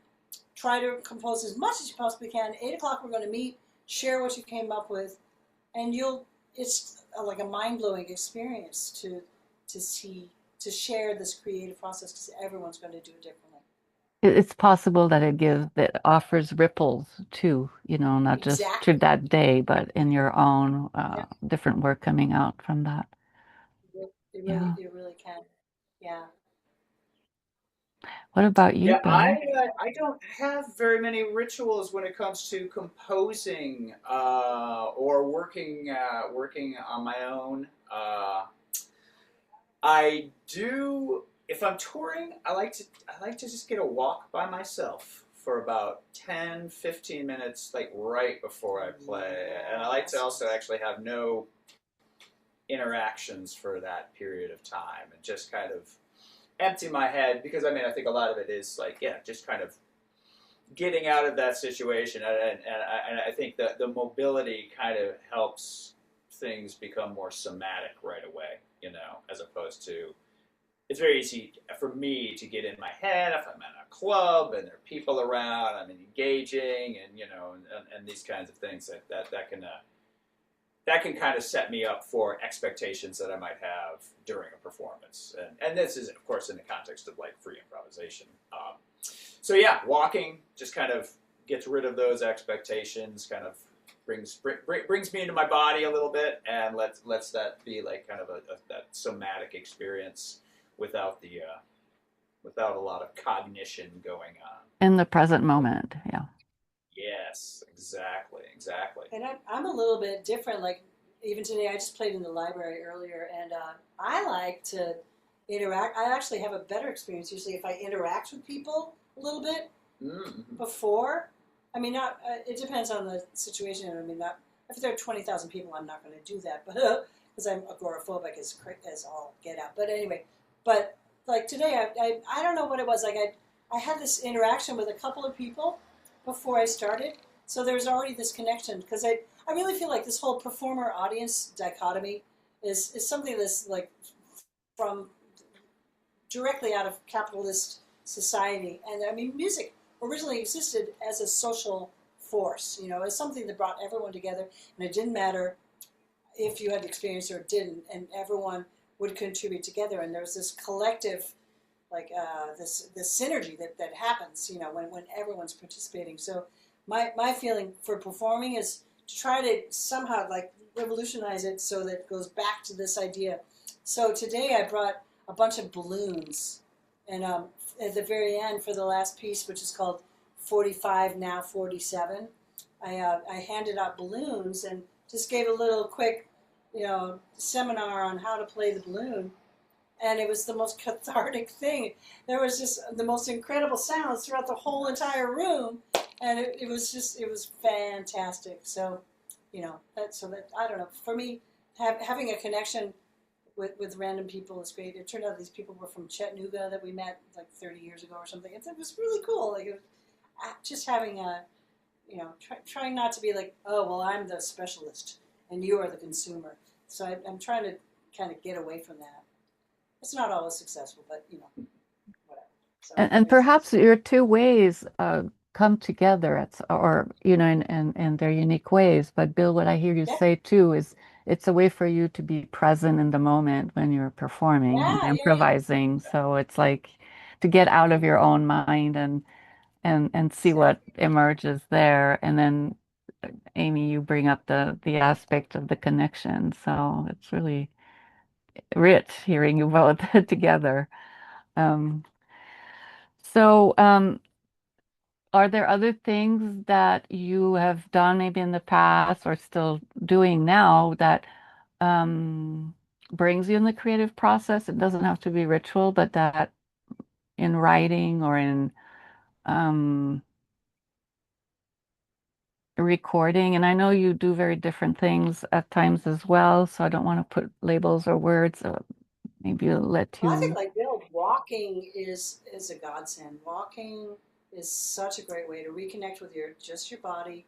try to compose as much as you possibly can. 8 o'clock we're going to meet, share what you came up with, and it's like a mind-blowing experience to share this creative process, because everyone's going to do it differently. It's possible that that offers ripples too, not just to Exactly. that day, but in your own Yeah. different work coming out from that. Yeah. It really can. Yeah. What about you, Yeah, Bill? I don't have very many rituals when it comes to composing or working on my own. I do, if I'm touring, I like to just get a walk by myself for about 10, 15 minutes, like right before I play. And I like to also actually have no interactions for that period of time and just kind of empty my head, because I mean, I think a lot of it is like, yeah, just kind of getting out of that situation, and I think that the mobility kind of helps things become more somatic right away, as opposed to it's very easy for me to get in my head if I'm at a club and there are people around, I'm engaging, and and these kinds of things that can kind of set me up for expectations that I might have during a performance. And this is, of course, in the context of like free improvisation. So yeah, walking just kind of gets rid of those expectations, kind of brings me into my body a little bit, and lets that be like kind of that somatic experience without without a lot of cognition going on. In the present moment. Yeah. Yes, exactly. And I'm a little bit different. Like even today, I just played in the library earlier, and I like to interact. I actually have a better experience usually if I interact with people a little bit before. I mean, not. It depends on the situation. I mean, not if there are 20,000 people, I'm not going to do that, but because I'm agoraphobic as all get out. But anyway, but like today, I don't know what it was. Like I had this interaction with a couple of people before I started. So there's already this connection because I really feel like this whole performer audience dichotomy is something that's like from directly out of capitalist society. And I mean, music originally existed as a social force, as something that brought everyone together. And it didn't matter if you had experience or didn't, and everyone would contribute together. And there's this collective, like this synergy that happens, when everyone's participating. So my feeling for performing is to try to somehow like revolutionize it so that it goes back to this idea. So today I brought a bunch of balloons, and at the very end for the last piece, which is called 45 Now 47, I handed out balloons and just gave a little quick, seminar on how to play the balloon. And it was the most cathartic thing. There was just the most incredible sounds throughout the whole entire room. And it was fantastic. So, I don't know. For me, having a connection with random people is great. It turned out these people were from Chattanooga that we met like 30 years ago or something. It was really cool. Like just having trying not to be like, oh, well, I'm the specialist and you are the consumer. So I'm trying to kind of get away from that. It's not always successful, but whatever. So And perhaps your two ways come together or in their unique ways. But Bill, what I hear you yeah, say too is it's a way for you to be present in the moment when you're performing and yeah. improvising. So it's like to get out of your own mind and see what Exactly. emerges there. And then Amy, you bring up the aspect of the connection. So it's really rich hearing you both together. Um, so, are there other things that you have done maybe in the past or still doing now that brings you in the creative process? It doesn't have to be ritual, but that in writing or in um, recording. And I know you do very different things at times as well, so I don't want to put labels or words. Maybe I'll let Well, I think you. like Bill, walking is a godsend. Walking is such a great way to reconnect with your body,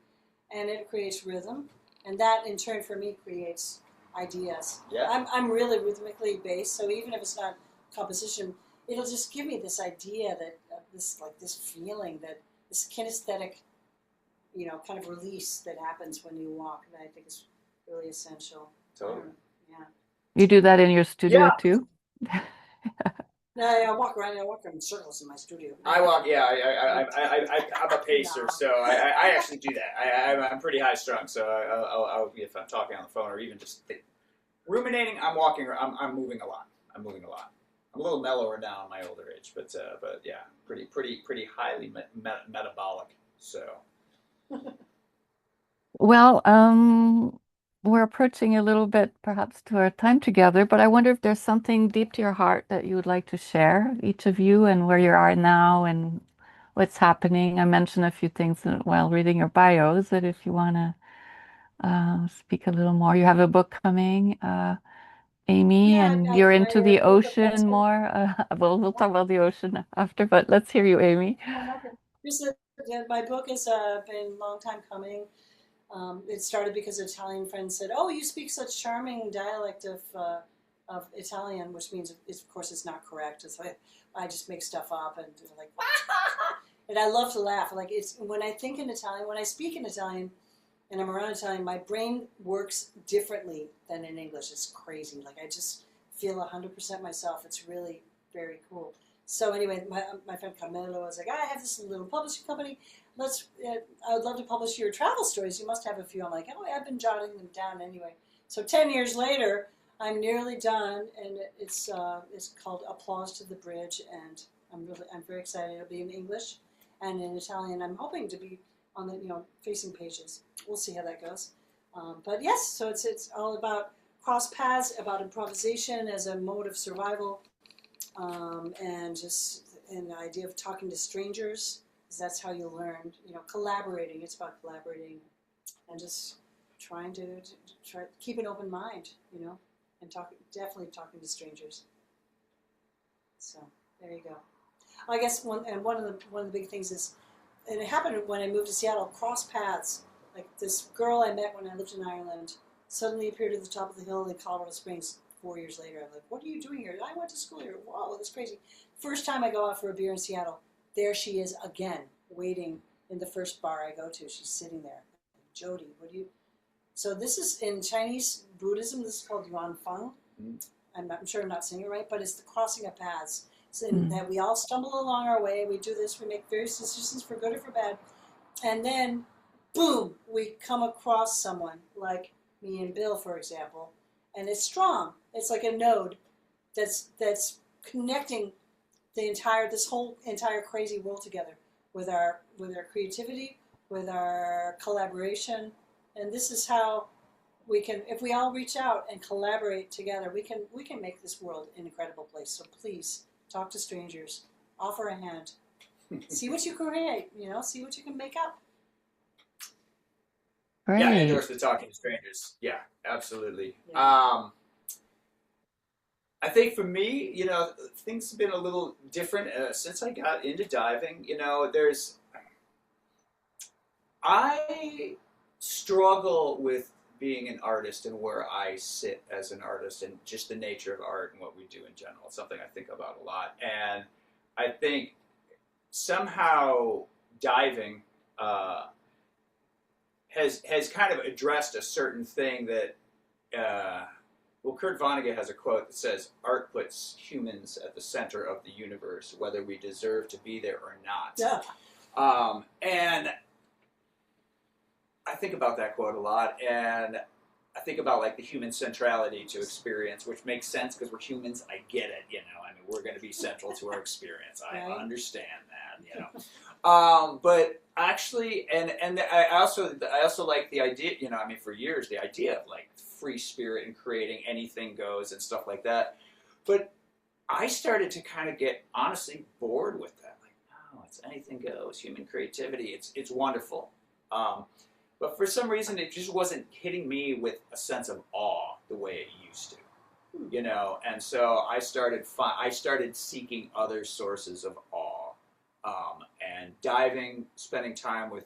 and it creates rhythm, and that in turn for me creates ideas. Yeah. I'm really rhythmically based, so even if it's not composition, it'll just give me this idea that this feeling that this kinesthetic, kind of release that happens when you walk that I think is really essential. Totally. Yeah. You do that in your studio Yeah. too? No, I walk around. I walk in circles in my studio. I walk. Yeah, I'm a pacer, so I actually do that. I'm pretty high strung, so if I'm talking on the phone or even just ruminating, I'm walking. I'm moving a lot. I'm moving a lot. I'm a little mellower now in my older age, but yeah, pretty highly metabolic. So Well, we're approaching a little bit perhaps to our time together, but I wonder if there's something deep to your heart that you would like to share, each of you, and where you are now and what's happening. I mentioned a few things while reading your bios, that if you want to speak a little more, you have a book coming, Amy, Yeah, and I you're into the wrote a ocean that's more. Well, we'll talk about the ocean after, but let's hear you, Amy. okay. Just Yeah, my book has been a long time coming. It started because an Italian friend said, "Oh, you speak such charming dialect of Italian," which means, of course, it's not correct. It's like I just make stuff up and like, and I love to laugh. Like it's when I think in Italian, when I speak in Italian, and I'm around Italian, my brain works differently than in English. It's crazy. Like I just feel 100% myself. It's really very cool. So anyway, my friend Carmelo was like, I have this little publishing company. I would love to publish your travel stories. You must have a few. I'm like, oh, I've been jotting them down anyway. So 10 years later, I'm nearly done, and it's called Applause to the Bridge, and I'm very excited. It'll be in English and in Italian. I'm hoping to be on the facing pages. We'll see how that goes. But yes, so it's all about cross paths, about improvisation as a mode of survival, and just an idea of talking to strangers, because that's how you learn. Collaborating. It's about collaborating, and just trying to keep an open mind. And definitely talking to strangers. So there you go. I guess one of the big things is, and it happened when I moved to Seattle. Cross paths. Like this girl I met when I lived in Ireland suddenly appeared at the top of the hill in Colorado Springs 4 years later. I'm like, what are you doing here? I went to school here. Wow, that's crazy. First time I go out for a beer in Seattle, there she is again, waiting in the first bar I go to. She's sitting there. Jody, what do you... So this is in Chinese Buddhism. This is called Yuan Feng. I'm sure I'm not saying it right, but it's the crossing of paths. So that we all stumble along our way. We do this. We make various decisions for good or for bad. And then, boom, we come across someone like me and Bill, for example, and it's strong. It's like a node that's connecting this whole entire crazy world together with our creativity, with our collaboration, and this is how we can, if we all reach out and collaborate together, we can make this world an incredible place. So please talk to strangers, offer a hand, see what you create. See what you can make up. Great. Yeah, I endorse the talking to strangers. Yeah, absolutely. Yeah. I think for me, things have been a little different since I got into diving. I struggle with being an artist and where I sit as an artist and just the nature of art and what we do in general. It's something I think about a lot. And I think somehow diving has kind of addressed a certain thing that, Kurt Vonnegut has a quote that says, art puts humans at the center of the universe, whether we deserve to be there or not. Yeah. And I think about that quote a lot, and I think about like the human centrality to experience, which makes sense because we're humans. I get it, we're going to be central to our experience. I understand that, but actually, and I also like the idea, for years the idea of like free spirit and creating anything goes and stuff like that. But I started to kind of get honestly bored with that. Like, no, it's anything goes. Human creativity, it's wonderful. But for some reason, it just wasn't hitting me with a sense of awe the way it used to, And so I started seeking other sources of awe, and diving, spending time with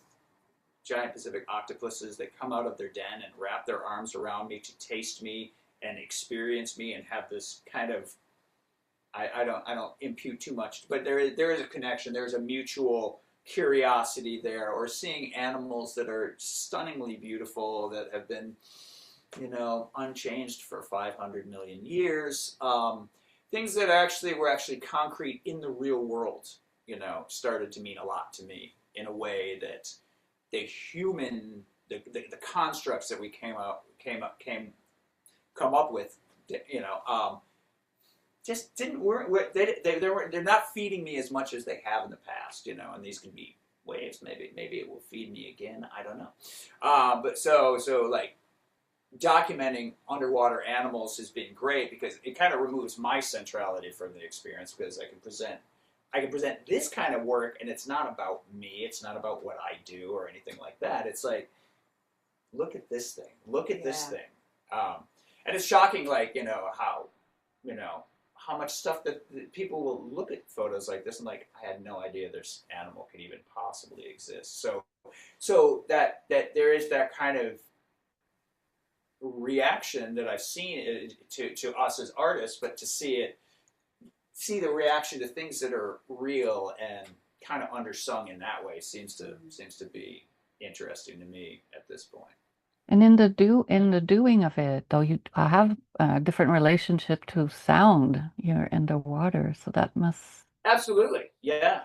giant Pacific octopuses that come out of their den and wrap their arms around me to taste me and experience me and have this kind of, I don't impute too much, but there is a connection. There's a mutual curiosity there, or seeing animals that are stunningly beautiful that have been, unchanged for 500 million years. Things that were actually concrete in the real world, started to mean a lot to me in a way that the constructs that we come up with, just they're not feeding me as much as they have in the past, and these can be waves. Maybe it will feed me again. I don't know. But so like documenting underwater animals has been great because it kind of removes my centrality from the experience, because I can present this kind of work, and it's not about me. It's not about what I do or anything like that. It's like, look at this thing. Look at this thing. And it's shocking, like, how how much stuff that people will look at photos like this and like, I had no idea this animal could even possibly exist. So that there is that kind of reaction that I've seen to us as artists, but to see the reaction to things that are real and kind of undersung in that way seems to be interesting to me at this point. And in the doing of it, though, you have a different relationship to sound. You're in the water, so that must. Absolutely, yeah.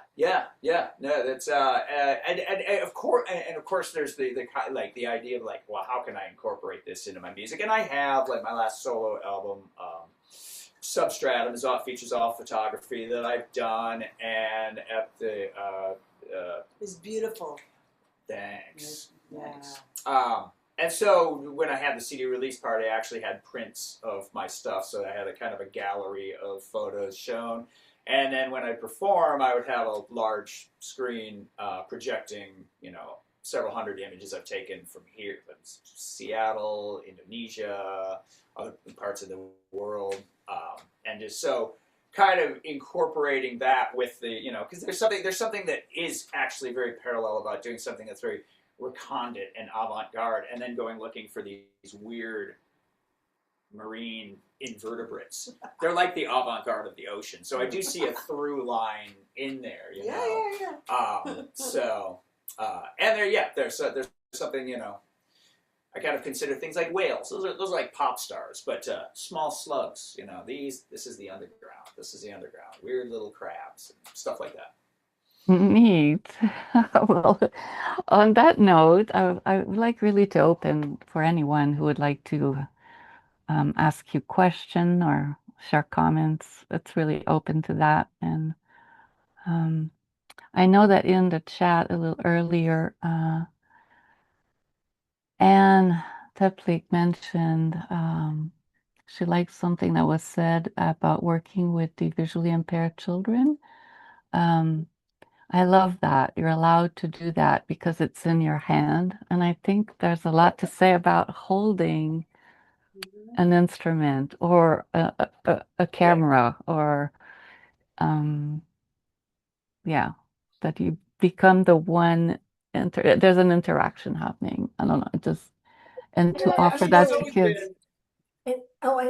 No, that's and of course, there's the like the idea of like, well, how can I incorporate this into my music? And I have like my last solo album, Substratum, features all photography that I've done, and at the It's beautiful. thanks. Yeah. And so when I had the CD release party, I actually had prints of my stuff, so I had a kind of a gallery of photos shown. And then when I perform, I would have a large screen projecting, several hundred images I've taken from here, from Seattle, Indonesia, other parts of the world, and just so kind of incorporating that with the, because there's something that is actually very parallel about doing something that's very recondite and avant-garde, and then going looking for these weird marine invertebrates. They're like the avant-garde of the ocean. So I do see a through line in there, Yeah. So and there's something, I kind of consider things like whales. Those are like pop stars, but small slugs. This is the underground. This is the underground. Weird little crabs and stuff like that. Neat. Well, on that note, I would like really to open for anyone who would like to ask you question or share comments. It's really open to that. And I know that in the chat a little earlier, Anne Teplik mentioned she liked something that was said about working with the visually impaired children. I love that. You're allowed to do that because it's in your hand. And I think there's a lot to say about holding an instrument or a camera or, that you become the one, there's an interaction happening. I don't know, and to offer that to kids. And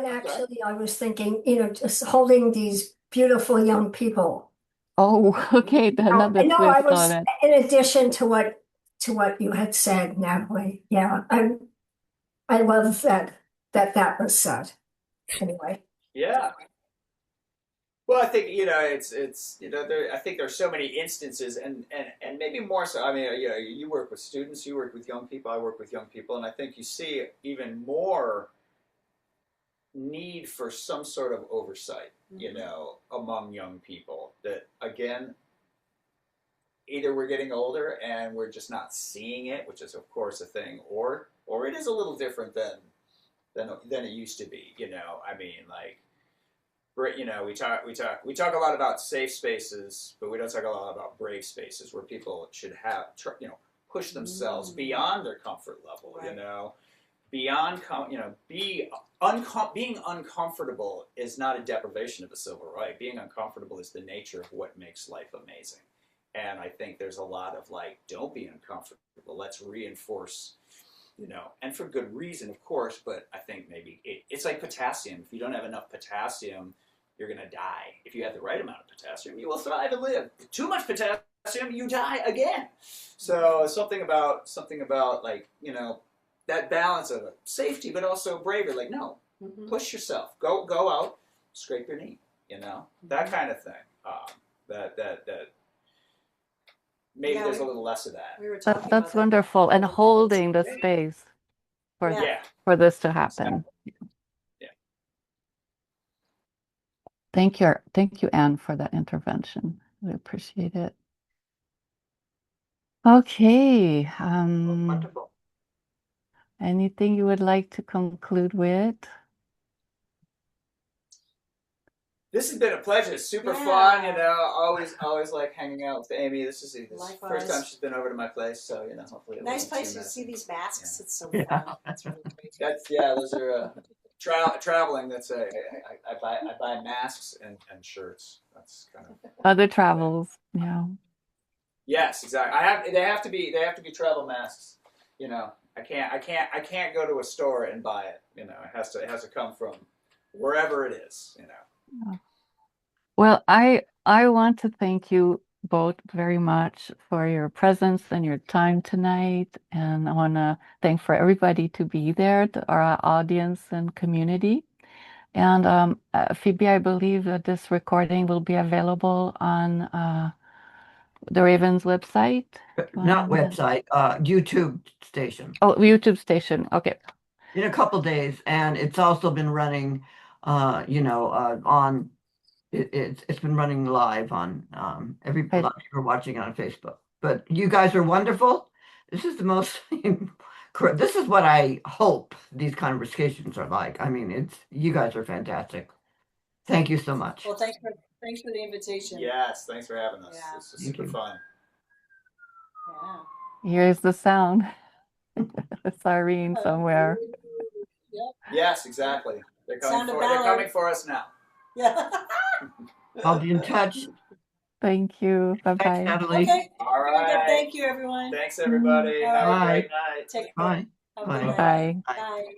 actually, I was thinking, just holding these beautiful young people. Oh, okay, another No, twist I was, on it. in addition to what you had said, Natalie. Yeah, I love that was said. Anyway. Yeah. Well, I think it's I think there's so many instances, and maybe more so. I mean, you work with students, you work with young people, I work with young people, and I think you see even more need for some sort of oversight, among young people. That again, either we're getting older and we're just not seeing it, which is of course a thing, or it is a little different than it used to be. I mean, like. We talk a lot about safe spaces, but we don't talk a lot about brave spaces where people should have, push themselves beyond their comfort level. Right. Beyond, being uncomfortable is not a deprivation of a civil right. Being uncomfortable is the nature of what makes life amazing. And I think there's a lot of like, don't be uncomfortable. Let's reinforce. And for good reason, of course, but I think maybe it's like potassium. If you don't have enough potassium, you're going to die. If you have the right amount of potassium, you will thrive and live. Too much potassium, you die again. So something about like, that balance of safety, but also bravery. Like, no, push yourself. Go out, scrape your knee, that kind of thing. That maybe there's a little less of that. We were talking That's about wonderful. And holding the space for this to happen. Yeah. Thank you, Anne, for that intervention. We appreciate it. Okay. Wonderful. Anything you would like to conclude with? This has been a pleasure. It's super fun, always like hanging out with Amy. This is the first time she's been over to my place, so hopefully nice place to see these masks. Yeah. It's so Yeah. fun. That's really great. Those are traveling. That's I buy masks and shirts. That's kind of Other travels. Yeah. yes, exactly. They have to be travel masks. You know, I can't go to a store and buy it. You know, it has to come from wherever it is. You know. Well, I want to thank you both very much for your presence and your time tonight, and I want to thank for everybody to be there, to our audience and community. And Phoebe, I believe that this recording will be available on the Ravens website. Not website, YouTube station. Oh, YouTube station. Okay. In a couple days, and it's also been running, on it's been running live on a lot of people are watching it on Facebook. But you guys are wonderful. This is the most this is what I hope these conversations are like. I mean, you guys are fantastic. Thank you so much. Well, thanks for the invitation. Yes, thanks for having us. Yeah. This is super fun. Yeah. Here's the sound. Siren somewhere. Yep. Yes, exactly. They're coming for us now. Yeah. I'll be in touch. Thank you. Bye-bye. Thanks, Natalie. Okay. All Very good. right. Thank you, everyone. Thanks, everybody. All Have a right. great night. Take care. Bye. Have a Bye. good night. Bye. Bye.